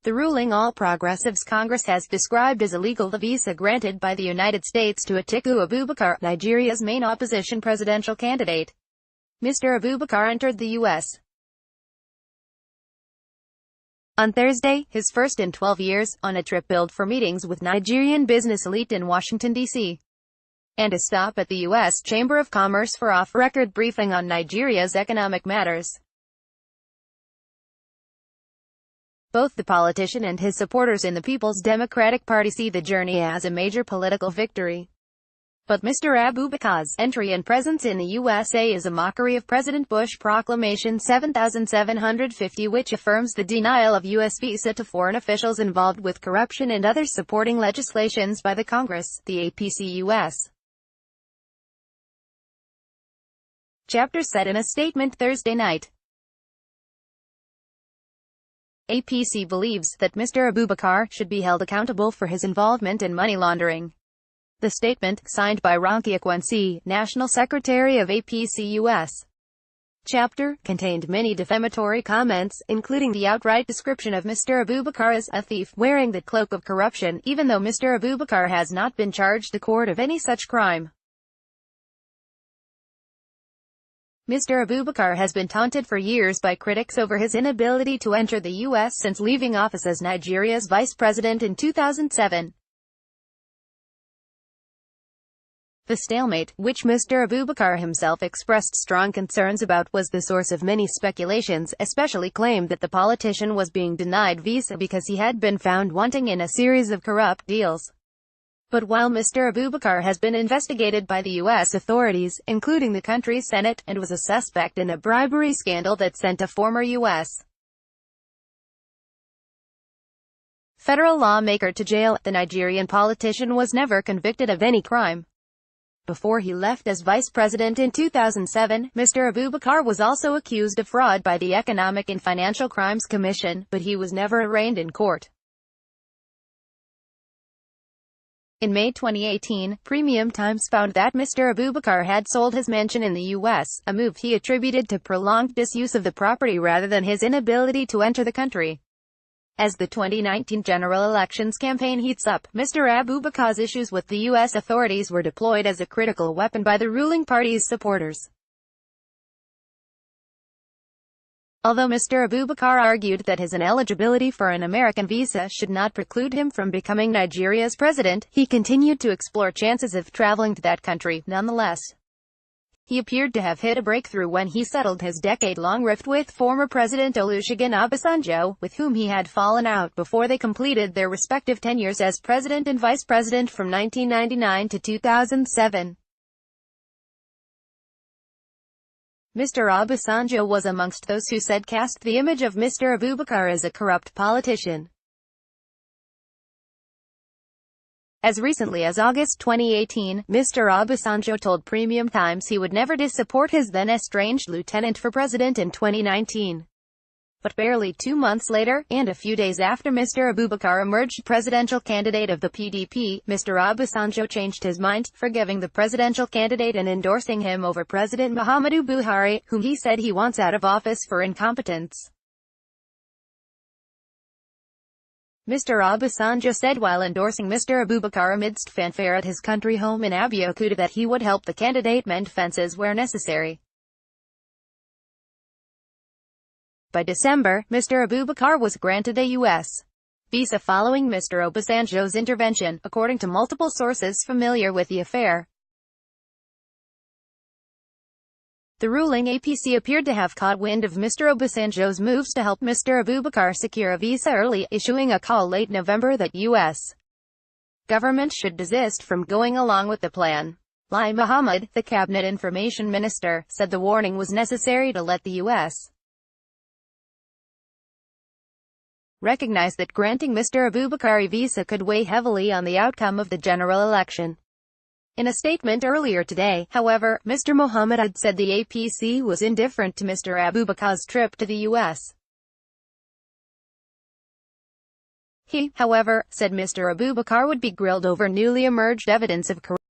The ruling All Progressives Congress has described as illegal the visa granted by the United States to Atiku Abubakar, Nigeria's main opposition presidential candidate. Mr. Abubakar entered the U.S. on Thursday, his first in 12 years, on a trip billed for meetings with Nigerian business elite in Washington, D.C. and a stop at the U.S. Chamber of Commerce for off-record briefing on Nigeria's economic matters. Both the politician and his supporters in the People's Democratic Party see the journey as a major political victory. But Mr. Abubakar's entry and presence in the USA is a mockery of President Bush Proclamation 7750, which affirms the denial of U.S. visa to foreign officials involved with corruption and others supporting legislations by the Congress, the APC-US chapter said in a statement Thursday night. APC believes that Mr. Abubakar should be held accountable for his involvement in money laundering. The statement, signed by Ronke Ekwensi, National Secretary of APC-US chapter, contained many defamatory comments, including the outright description of Mr. Abubakar as a thief, wearing the cloak of corruption, even though Mr. Abubakar has not been charged in court of any such crime. Mr. Abubakar has been taunted for years by critics over his inability to enter the U.S. since leaving office as Nigeria's vice president in 2007. The stalemate, which Mr. Abubakar himself expressed strong concerns about, was the source of many speculations, especially claimed that the politician was being denied visa because he had been found wanting in a series of corrupt deals. But while Mr. Abubakar has been investigated by the U.S. authorities, including the country's Senate, and was a suspect in a bribery scandal that sent a former U.S. federal lawmaker to jail, the Nigerian politician was never convicted of any crime. Before he left as vice president in 2007, Mr. Abubakar was also accused of fraud by the Economic and Financial Crimes Commission, but he was never arraigned in court. In May 2018, Premium Times found that Mr. Abubakar had sold his mansion in the U.S., a move he attributed to prolonged disuse of the property rather than his inability to enter the country. As the 2019 general elections campaign heats up, Mr. Abubakar's issues with the U.S. authorities were deployed as a critical weapon by the ruling party's supporters. Although Mr. Abubakar argued that his ineligibility for an American visa should not preclude him from becoming Nigeria's president, he continued to explore chances of traveling to that country, nonetheless. He appeared to have hit a breakthrough when he settled his decade-long rift with former President Olusegun Obasanjo, with whom he had fallen out before they completed their respective tenures as president and vice president from 1999 to 2007. Mr. Obasanjo was amongst those who said cast the image of Mr. Abubakar as a corrupt politician. As recently as August 2018, Mr. Obasanjo told Premium Times he would never support his then-estranged lieutenant for president in 2019. But barely 2 months later, and a few days after Mr. Abubakar emerged presidential candidate of the PDP, Mr. Obasanjo changed his mind, forgiving the presidential candidate and endorsing him over President Muhammadu Buhari, whom he said he wants out of office for incompetence. Mr. Obasanjo said while endorsing Mr. Abubakar amidst fanfare at his country home in Abeokuta that he would help the candidate mend fences where necessary. By December, Mr. Abubakar was granted a U.S. visa following Mr. Obasanjo's intervention, according to multiple sources familiar with the affair. The ruling APC appeared to have caught wind of Mr. Obasanjo's moves to help Mr. Abubakar secure a visa early, issuing a call late November that U.S. government should desist from going along with the plan. Lai Mohammed, the cabinet information minister, said the warning was necessary to let the U.S. recognize that granting Mr. Abubakar a visa could weigh heavily on the outcome of the general election. In a statement earlier today, however, Mr. Mohammed had said the APC was indifferent to Mr. Abubakar's trip to the U.S. He, however, said Mr. Abubakar would be grilled over newly emerged evidence of corruption.